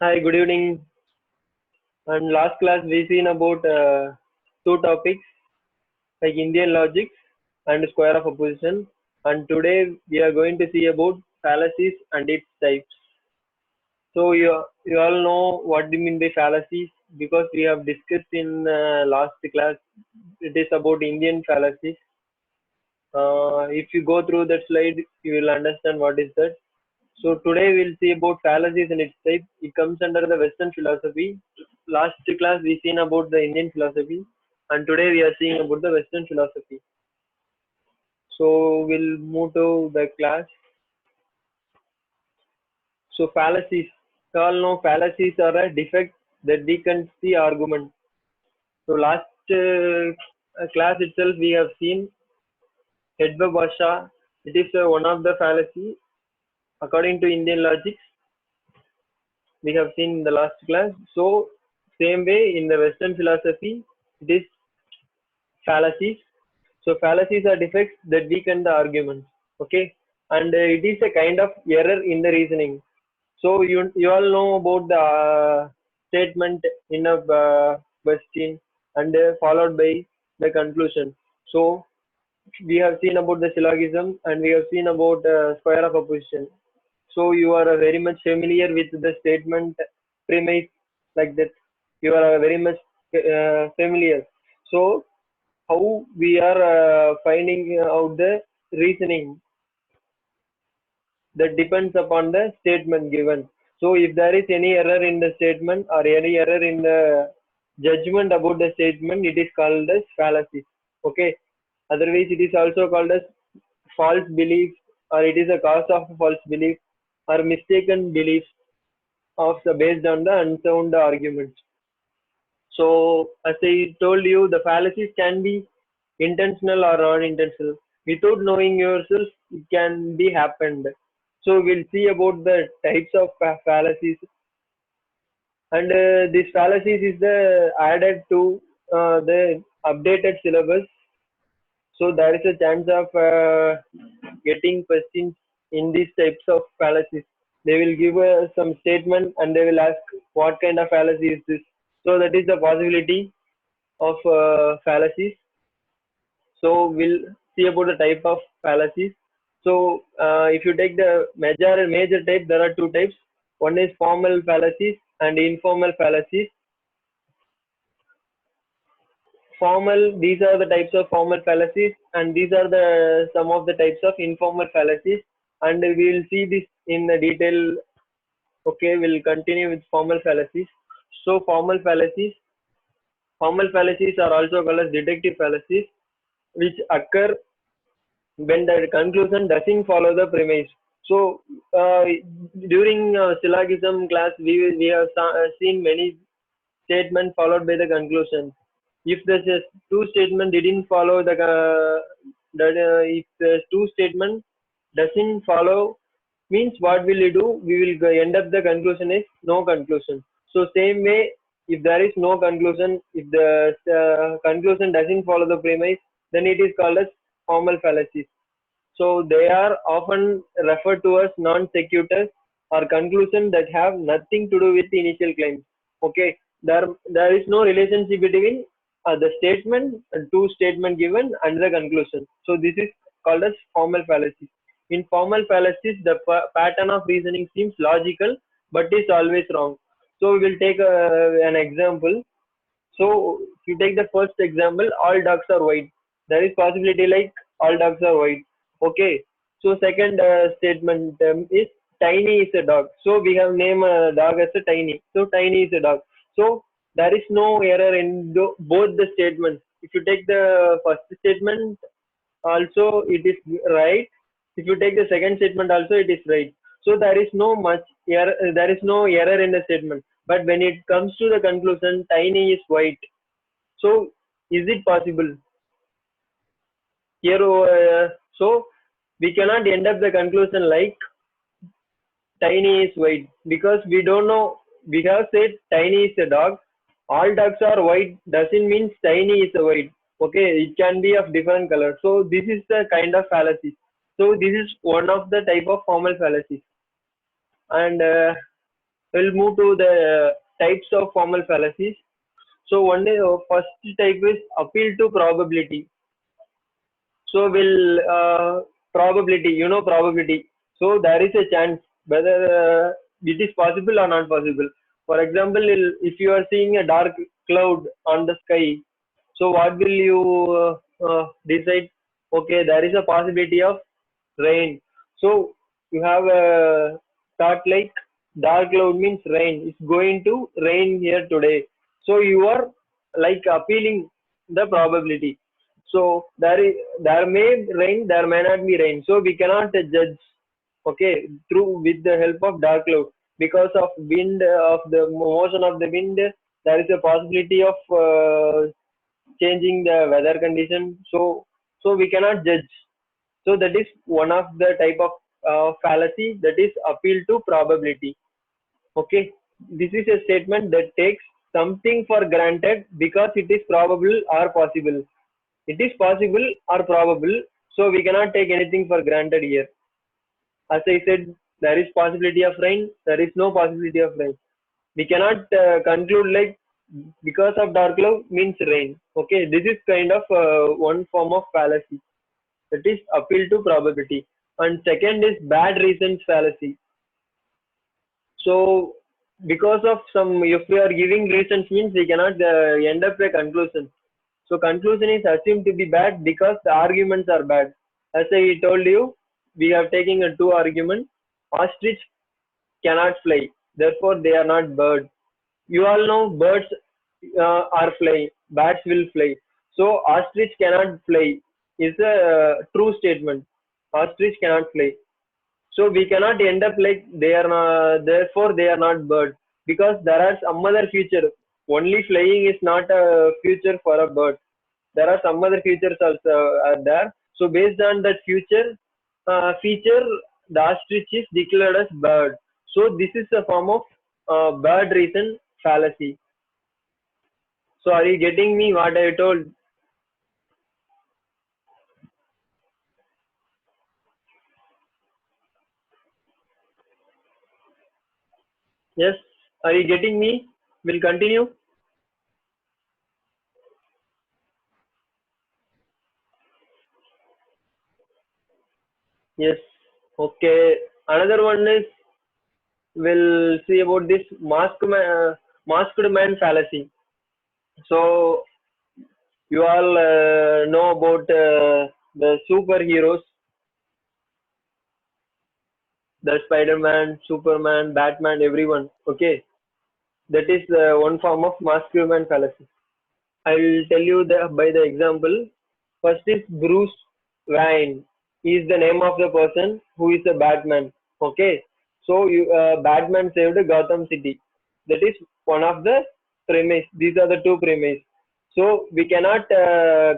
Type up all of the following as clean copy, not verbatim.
Hi, good evening. And last class we seen about two topics like Indian logic and square of opposition. And today we are going to see about fallacies and its types. So you all know what do you mean by fallacies because we have discussed in last class. It is about Indian fallacies. If you go through that slide, you will understand what is that. So today we'll see about fallacies and its type. It comes under the Western philosophy. Last class we seen about the Indian philosophy, and today we are seeing about the Western philosophy. So we'll move to the class. So fallacies. You all know fallacies are a defect that weakens the argument. So last class itself we have seen Edward Basha. It is one of the fallacy according to Indian logic. We have seen in the last class. So same way in the Western philosophy, it is fallacies. So fallacies are defects that weaken the argument. Okay, and it is a kind of error in the reasoning. So you all know about the statement in a question and followed by the conclusion. So we have seen about the syllogism and we have seen about square of opposition. So you are very much familiar with the statement premise like that. You are very much familiar. So how we are finding out the reasoning that depends upon the statement given. So if there is any error in the statement or any error in the judgment about the statement, it is called as fallacy. Okay. Otherwise, it is also called as false belief, or it is a cause of false belief, or mistaken belief of the based on the unsound arguments. So as I told you, the fallacies can be intentional or unintentional. Without knowing yourself, it can be happened. So we'll see about the types of fallacies, and this fallacies is the added to the updated syllabus. So there is a chance of getting questions in these types of fallacies. They will give some statement and they will ask what kind of fallacy is this. So that is the possibility of fallacies. So we'll see about the type of fallacies. So if you take the major type, there are two types. One is formal fallacies and informal fallacies. Formal, these are the types of formal fallacies, and these are the some of the types of informal fallacies. And we will see this in the detail. Okay, we'll continue with formal fallacies. So formal fallacies are also called as deductive fallacies, which occur when the conclusion doesn't follow the premise. So during syllogism class, we have seen many statements followed by the conclusion. If the two statement didn't follow if the two statement doesn't follow, means what will we do? We will end up the conclusion is no conclusion. So same way, if there is no conclusion, if the conclusion doesn't follow the premise, then it is called as formal fallacies. So they are often referred to as non sequiturs or conclusions that have nothing to do with the initial claims. Okay, there is no relationship between the statement and two statement given and the conclusion. So this is called as formal fallacies. In formal fallacies, the pattern of reasoning seems logical but is always wrong. So we will take an example. So if you take the first example, all dogs are white. There is possibility like all dogs are white. Okay. So second statement is Tiny is a dog. So we have named a dog as a Tiny. So Tiny is a dog. So there is no error in both the statements. If you take the first statement, also it is right. If you take the second statement, also it is right. So there is no much error. There is no error in the statement. But when it comes to the conclusion, Tiny is white. So is it possible? Here, so we cannot end up the conclusion like Tiny is white because we don't know. We have said Tiny is a dog. All dogs are white doesn't mean Tiny is a white. Okay, it can be of different color. So this is the kind of fallacy. So this is one of the type of formal fallacies. And We'll move to the types of formal fallacies. So one is first type is appeal to probability. So will probability, probability. So there is a chance whether it is possible or not possible. For example, if you are seeing a dark cloud on the sky, so what will you decide? Okay, there is a possibility of rain. So you have a thought like dark cloud means rain. It's going to rain here today. So you are like appealing the probability. So there may rain, there may not be rain. So we cannot judge, okay, through with the help of dark cloud, because of wind, of the motion of the wind. There is a possibility of changing the weather condition. So we cannot judge. So that is one of the type of fallacy, that is appeal to probability. Okay, this is a statement that takes something for granted because it is probable or possible. It is possible or probable, so we cannot take anything for granted here. As I said, there is possibility of rain, there is no possibility of rain. We cannot conclude like because of dark cloud means rain. Okay, this is kind of one form of fallacy, that is appeal to probability. And second is bad reasons fallacy. So because of some, if we are giving reasons means we cannot end up a conclusion. So conclusion is assumed to be bad because the arguments are bad. As I told you, we are taking a two argument. Ostrich cannot fly, therefore they are not birds. You all know birds are flying, bats will fly. So ostrich cannot fly is a true statement. Ostrich cannot fly. So we cannot end up like they are not, therefore they are not bird, because there are some other future. Only flying is not a future for a bird. There are some other features also are there. So based on that future feature, the ostrich is declared as bird. So this is a form of bird reason fallacy. So are you getting me what I told? Yes. Are you getting me? We'll continue. Yes. Okay. Another one is, we'll see about this masked man fallacy. So you all know about the superheroes, the Spider-Man, Superman, Batman, everyone. Okay, that is one form of masculine fallacy. I will tell you by the example. First is Bruce Wayne. He is the name of the person who is a Batman. Okay, so Batman saved Gotham City. That is one of the premise. These are the two premise. So we cannot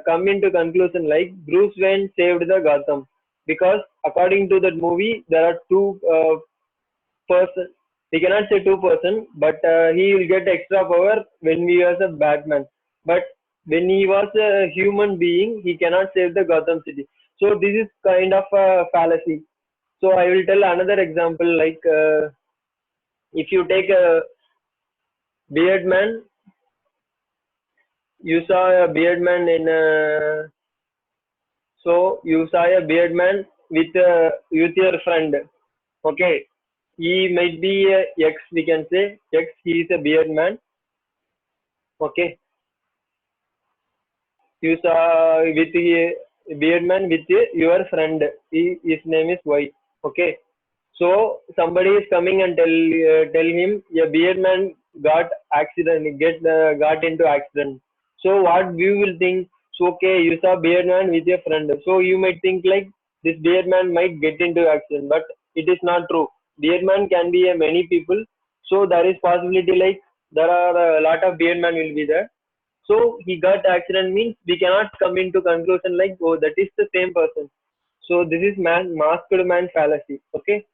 come into conclusion like Bruce Wayne saved the Gotham, because according to that movie there are two person. We cannot say two-person, but he will get extra power when he was a Batman. But when he was a human being, he cannot save the Gotham City. So this is kind of a fallacy. So I will tell another example, like if you take a beard man, you saw a beard man in a, so you saw a beard man with your friend. Okay, he might be a X, we can say X. He is a beard man. Okay, you saw with a beard man with your friend. His name is Y. Okay, so somebody is coming and tell him a beard man got accident, got into accident. So what you will think? So okay, you saw beard man with your friend. So you might think like this beard man might get into accident, but it is not true. Beard man can be a many people. So there is possibility like there are a lot of beard man will be there. So he got accident means we cannot come into conclusion like, oh, that is the same person. So this is masked man fallacy. Okay,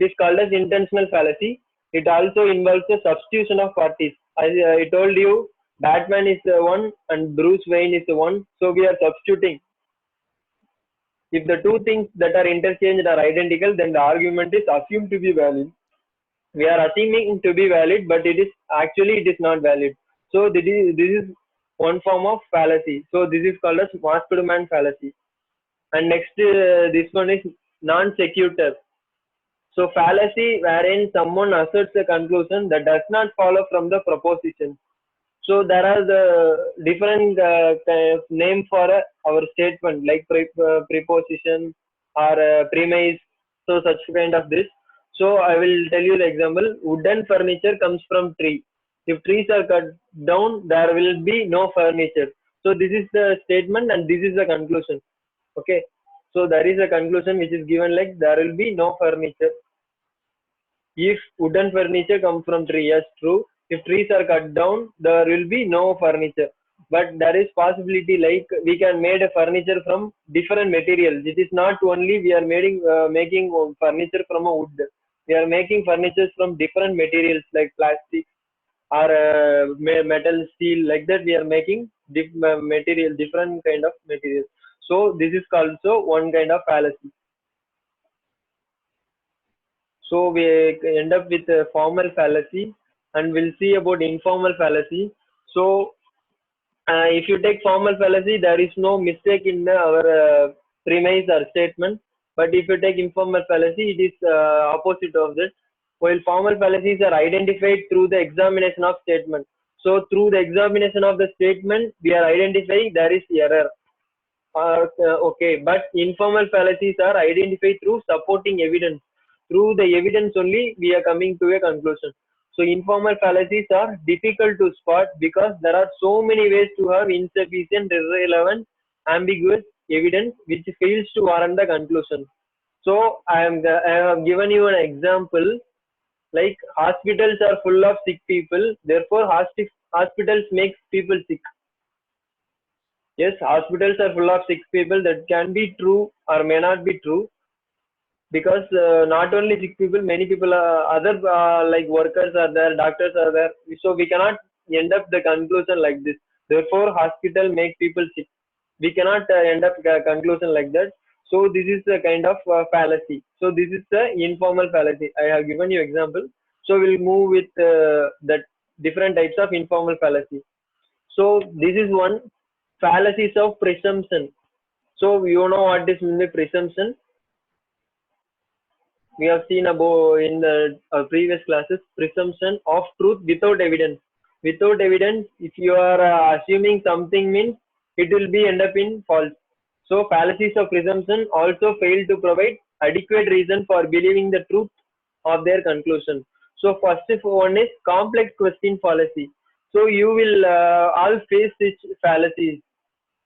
it is called as intentional fallacy. It also involves the substitution of parties. As I told you, Batman is the one and Bruce Wayne is the one. So we are substituting. If the two things that are interchanged are identical, then the argument is assumed to be valid. We are assuming to be valid, but it is not valid. So this is one form of fallacy. So this is called as masked man fallacy. And next, this one is non-sequitur. So fallacy wherein someone asserts a conclusion that does not follow from the proposition. So there are the different kind of name for our statement like preposition or premise. So such kind of this. So I will tell you the example. Wooden furniture comes from tree. If trees are cut down, there will be no furniture. So this is the statement and this is the conclusion. Okay. So there is a conclusion which is given like there will be no furniture. If wooden furniture comes from tree, yes, true. If trees are cut down, there will be no furniture. But there is possibility like we can make a furniture from different materials. It is not only we are making furniture from a wood. We are making furniture from different materials like plastic or metal, steel. Like that, we are making material, different kind of materials. So this is also one kind of fallacy. So we end up with a formal fallacy and we'll see about informal fallacy. So if you take formal fallacy, there is no mistake in our premise or statement. But if you take informal fallacy, it is opposite of this. While formal fallacies are identified through the examination of statement. So through the examination of the statement, we are identifying there is error. Okay, but informal fallacies are identified through supporting evidence. Through the evidence only, we are coming to a conclusion. So informal fallacies are difficult to spot because there are so many ways to have insufficient, irrelevant, ambiguous evidence which fails to warrant the conclusion. So I have given you an example like hospitals are full of sick people, therefore hospitals make people sick. Yes, hospitals are full of sick people. That can be true or may not be true because not only sick people, many people, other like workers are there, doctors are there. So we cannot end up the conclusion like this. Therefore, hospital make people sick. We cannot end up a conclusion like that. So this is a kind of fallacy. So this is the informal fallacy. I have given you example. So we'll move with that different types of informal fallacy. So this is one fallacies of presumption. So you know what is mean by presumption? We have seen above in the previous classes presumption of truth without evidence. Without evidence, if you are assuming something means it will be end up in false. So fallacies of presumption also fail to provide adequate reason for believing the truth of their conclusion. So first one is complex question fallacy. So you will all face this fallacies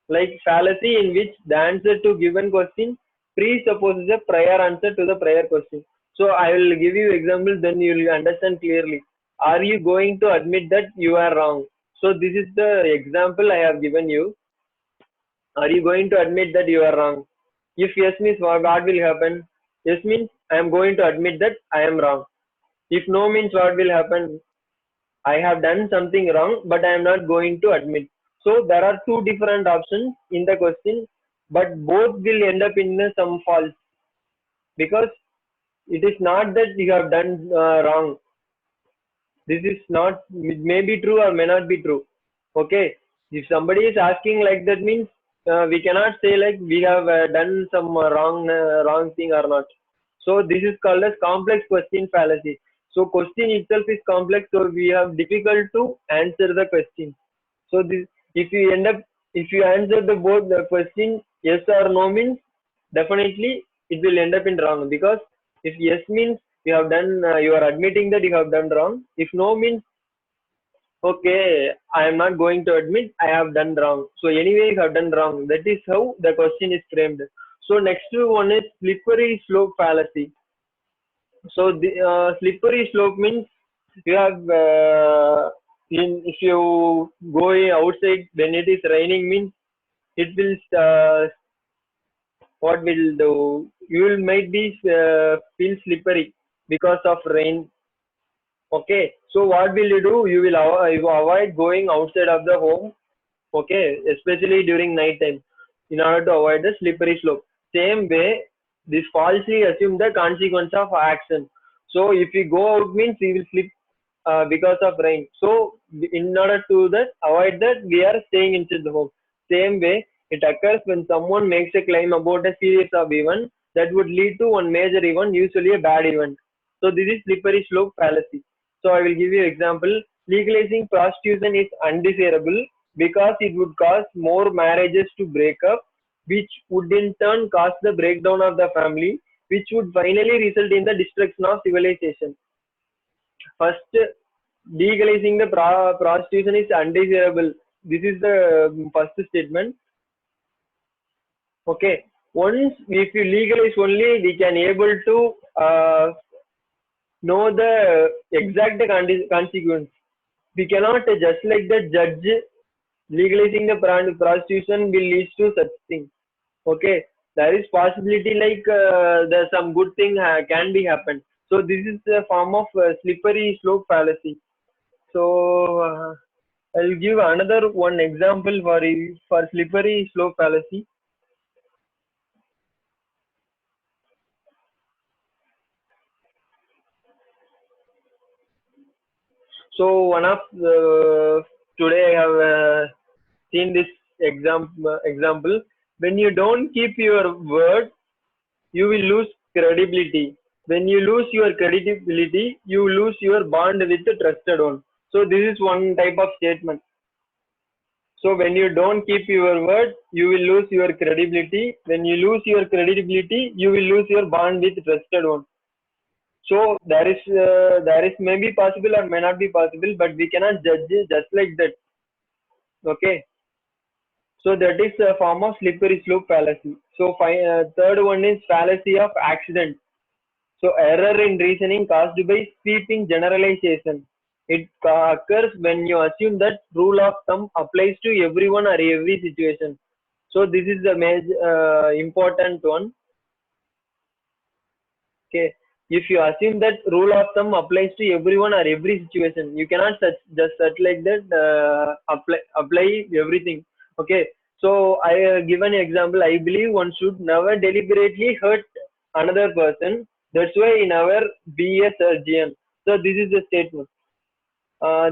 like fallacy in which the answer to given question presupposes a prior answer to the prior question. So I will give you example, then you will understand clearly. Are you going to admit that you are wrong? So this is the example I have given you. Are you going to admit that you are wrong? If yes means what will happen? Yes means I am going to admit that I am wrong. If no means what will happen? I have done something wrong, but I am not going to admit. So there are two different options in the question, but both will end up in some false because it is not that you have done wrong. This is not, it may be true or may not be true. Okay. If somebody is asking like that means we cannot say like we have done some wrong thing or not. So this is called as complex question fallacy. So question itself is complex, so we have difficult to answer the question. So this, if you end up, if you answer the both the question yes or no means definitely it will end up in wrong because if yes means you have done, you are admitting that you have done wrong. If no means okay, I am not going to admit I have done wrong. So anyway, you have done wrong. That is how the question is framed. So next one is slippery slope fallacy. So the slippery slope means you have if you go outside when it is raining means it will what will do, you will might be feel slippery because of rain. Okay, so what will you do? You avoid going outside of the home. Okay, especially during night time in order to avoid the slippery slope. Same way, this falsely assume the consequence of action. So if we go out means we will slip because of rain. So in order to that avoid that, we are staying inside the home. Same way, it occurs when someone makes a claim about a series of events that would lead to one major event, usually a bad event. So this is slippery slope fallacy. So I will give you example. Legalizing prostitution is undesirable because it would cause more marriages to break up, which would in turn cause the breakdown of the family, which would finally result in the destruction of civilization. First, legalizing the prostitution is undesirable. This is the first statement. Okay. Once if you legalize only, we can able to know the exact consequence. We cannot just like the judge legalizing the prostitution will lead to such thing. Okay, there is possibility like the some good thing can be happen. So this is a form of slippery slope fallacy. So I'll give another one example for slippery slope fallacy. So one of today I have seen this example. When you don't keep your word, you will lose credibility. When you lose your credibility, you lose your bond with the trusted one. So this is one type of statement. So when you don't keep your word, you will lose your credibility. When you lose your credibility, you will lose your bond with trusted one. So there is maybe possible or may not be possible, but we cannot judge it just like that. Okay. So that is a form of slippery slope fallacy. So third one is fallacy of accident. So error in reasoning caused by sweeping generalization. It occurs when you assume that rule of thumb applies to everyone or every situation. So this is the major important one. Okay. If you assume that rule of thumb applies to everyone or every situation, you cannot just such like that apply everything. Okay. So I give an example. I believe one should never deliberately hurt another person. That's why I never be a surgeon. So this is the statement.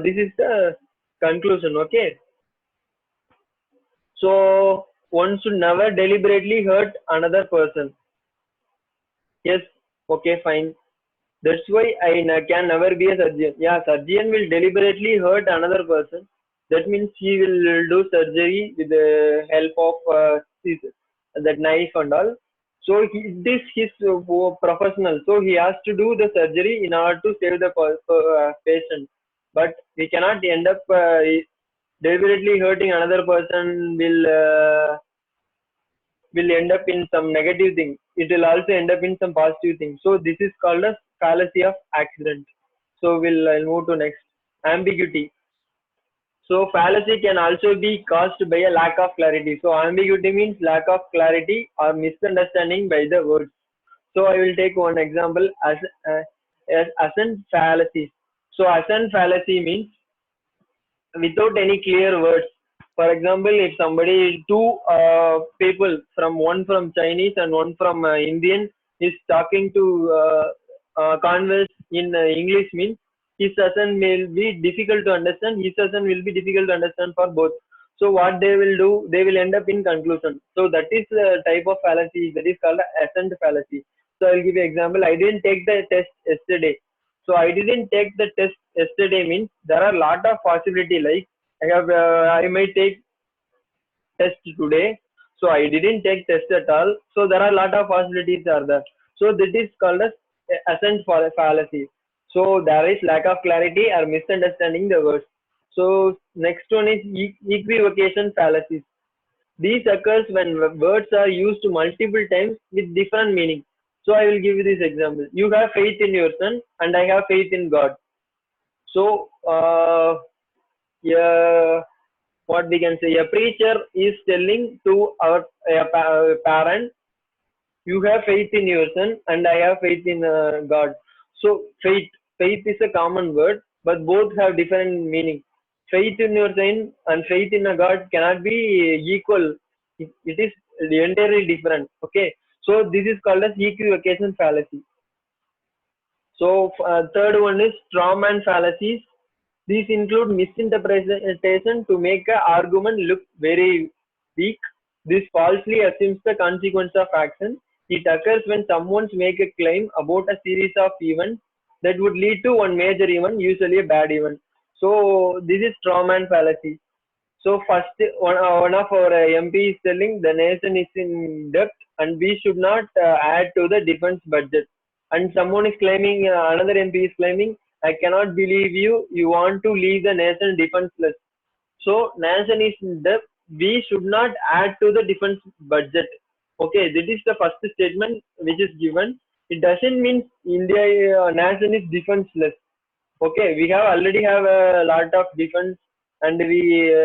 This is the conclusion. Okay. So one should never deliberately hurt another person. Yes. Okay. Fine. That's why can never be a surgeon. Yeah, surgeon will deliberately hurt another person. That means he will do surgery with the help of that knife and all. So this his professional. So he has to do the surgery in order to save the patient. But we cannot end up deliberately hurting another person. Will end up in some negative thing. It will also end up in some positive thing. So this is called as fallacy of accident. So I'll move to next. Ambiguity. So fallacy can also be caused by a lack of clarity. So ambiguity means lack of clarity or misunderstanding by the words. So I will take one example as assent fallacy. So assent fallacy means without any clear words. For example, if somebody, two people from one from Chinese and one from Indian is talking to converse in English means his accent will be difficult to understand. His accent will be difficult to understand for both. So what they will do, they will end up in conclusion. So that is the type of fallacy that is called accent fallacy. So I'll give you an example. I didn't take the test yesterday. So I didn't take the test yesterday means there are a lot of possibility like I might take test today. So I didn't take test at all. So there are a lot of possibilities are there. So this is called as assent fallacy. So there is lack of clarity or misunderstanding the words. So next one is equivocation fallacies. These occurs when words are used multiple times with different meaning. So I will give you this example. You have faith in your son and I have faith in God. So yeah, what we can say, a preacher is telling to our parent, you have faith in your son and I have faith in God. So faith is a common word, but both have different meaning. Faith in your son and faith in a God cannot be equal. It is entirely different. Okay, so this is called as equivocation fallacy. So third one is strawman fallacies. These include misinterpretation to make an argument look very weak. This falsely assumes the consequence of action. It occurs when someone makes a claim about a series of events that would lead to one major event, usually a bad event. So this is strawman fallacy. So first, one of our MP is telling the nation is in debt and we should not add to the defense budget. And someone is claiming, another MP is claiming, I cannot believe you want to leave the nation defenseless. So nation is in debt, we should not add to the defense budget. Okay, this is the first statement which is given. It doesn't mean India nation is defenseless. Okay, we have already have a lot of defense and we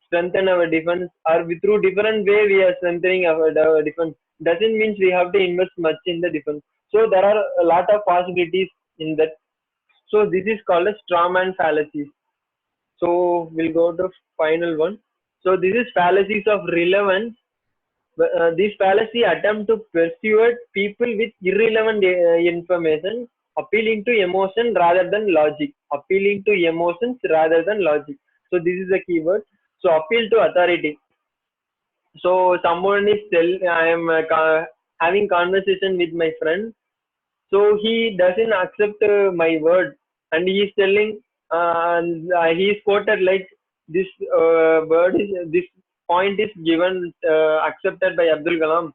strengthen our defense or through different way we are strengthening our defense. Doesn't mean we have to invest much in the defense. So there are a lot of possibilities in that. So this is called a strawman fallacies. So we'll go to final one. So this is fallacies of relevance. This fallacy attempt to persuade people with irrelevant information, appealing to emotion rather than logic. Appealing to emotions rather than logic. So this is the keyword. So appeal to authority. So someone is I am having conversation with my friend. So he doesn't accept my word, and he is telling, he is quoted like this word is this point is given accepted by Abdul Kalam.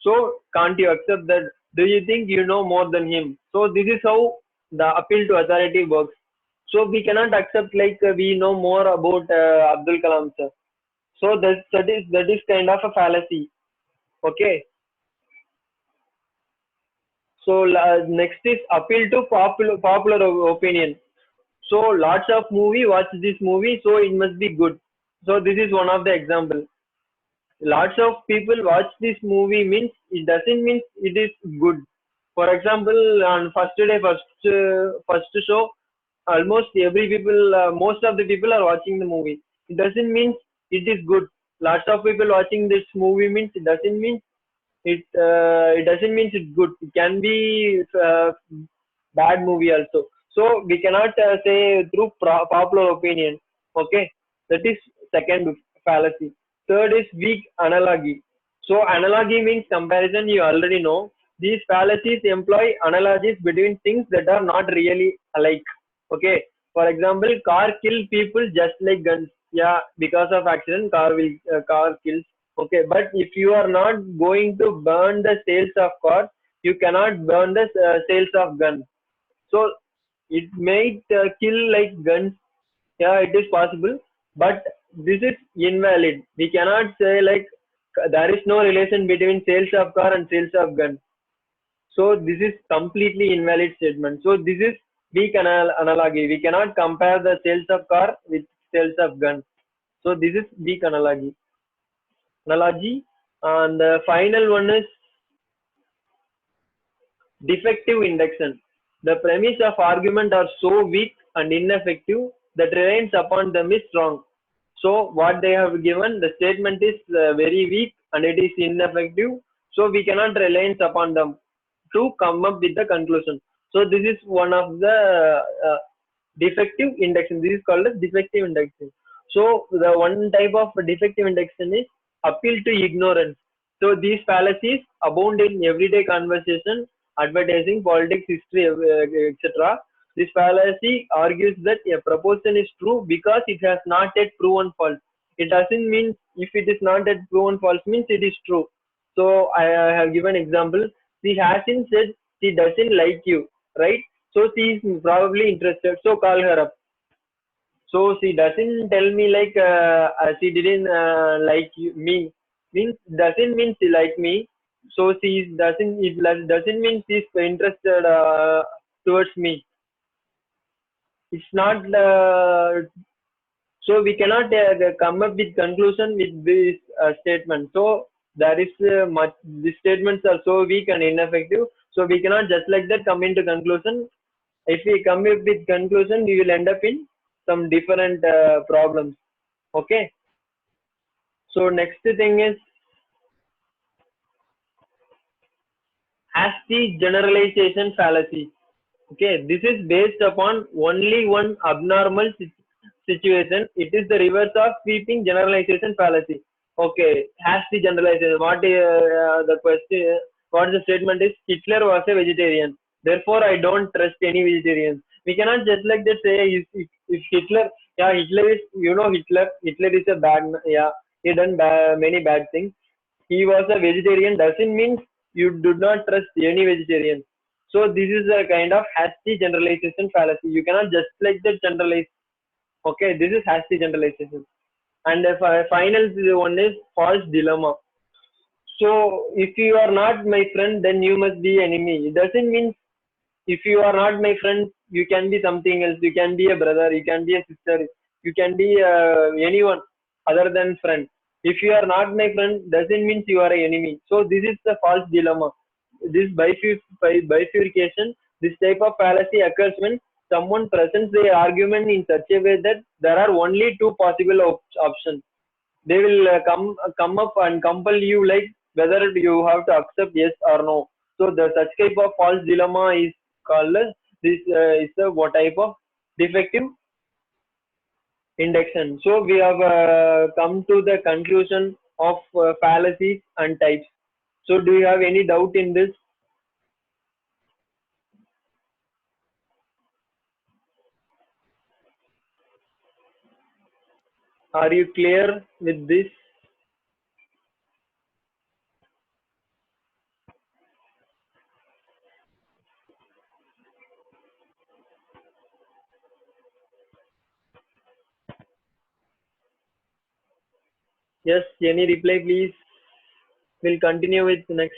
So can't you accept that? Do you think you know more than him? So this is how the appeal to authority works. So we cannot accept like we know more about Abdul Kalam sir. So that is kind of a fallacy. Okay. So next is appeal to popular opinion. So lots of movie watch this movie, so it must be good. So this is one of the example. Lots of people watch this movie means it doesn't mean it is good. For example, on first show, almost every people, most of the people are watching the movie. It doesn't mean it is good. Lots of people watching this movie means it doesn't mean it's good. It can be bad movie also. So we cannot say through popular opinion. Okay, that is second fallacy. Third is weak analogy. So analogy means comparison. You already know. These fallacies employ analogies between things that are not really alike. Okay. For example, car kill people just like guns. Yeah, because of accident, car kills. Okay, but if you are not going to burn the sales of cars, you cannot burn the sales of guns. So it might kill like guns. Yeah, it is possible, but this is invalid. We cannot say like there is no relation between sales of car and sales of gun. So this is completely invalid statement. So this is weak analogy. We cannot compare the sales of car with sales of gun. So this is weak analogy. And the final one is defective induction. The premise of argument are so weak and ineffective that reliance upon them is strong. So what they have given, the statement is very weak and it is ineffective. So we cannot rely upon them to come up with the conclusion. So this is one of the defective induction. This is called as defective induction. So the one type of defective induction is appeal to ignorance. So these fallacies abound in everyday conversation, advertising, politics, history, etc. This fallacy argues that a proposition is true because it has not yet proven false. It doesn't mean if it is not yet proven false means it is true. So I have given example. She hasn't said she doesn't like you, right? So she is probably interested. So call her up. So she doesn't tell me like she didn't like me. Means doesn't mean she like me. So she doesn't mean she's interested towards me. It's not so we cannot come up with conclusion with this statement. So there is much these statements are so weak and ineffective. So we cannot just like that come into conclusion. If we come up with conclusion, we will end up in some different problems. Okay. So next thing is hasty generalization fallacy. Okay, this is based upon only one abnormal situation. It is the reverse of sweeping generalization fallacy. Okay, has the generalization. The question? What the statement is? Hitler was a vegetarian. Therefore, I don't trust any vegetarians. We cannot just like that say if Hitler, yeah, Hitler is, Hitler. Hitler is a bad, yeah, he done many bad things. He was a vegetarian doesn't mean you do not trust any vegetarian. So this is a kind of hasty generalization fallacy. You cannot just like that generalize. Okay, this is hasty generalization. And the final one is false dilemma. So if you are not my friend, then you must be enemy. It doesn't mean if you are not my friend, you can be something else. You can be a brother, you can be a sister, you can be anyone other than friend. If you are not my friend, doesn't mean you are an enemy. So this is the false dilemma. This bifurcation, this type of fallacy occurs when someone presents their argument in such a way that there are only two possible options. They will come up and compel you like whether you have to accept yes or no. So the such type of false dilemma is called as this is the what type of defective induction. So we have come to the conclusion of fallacies and types. So do you have any doubt in this? Are you clear with this? Yes, any reply please. We'll continue with next.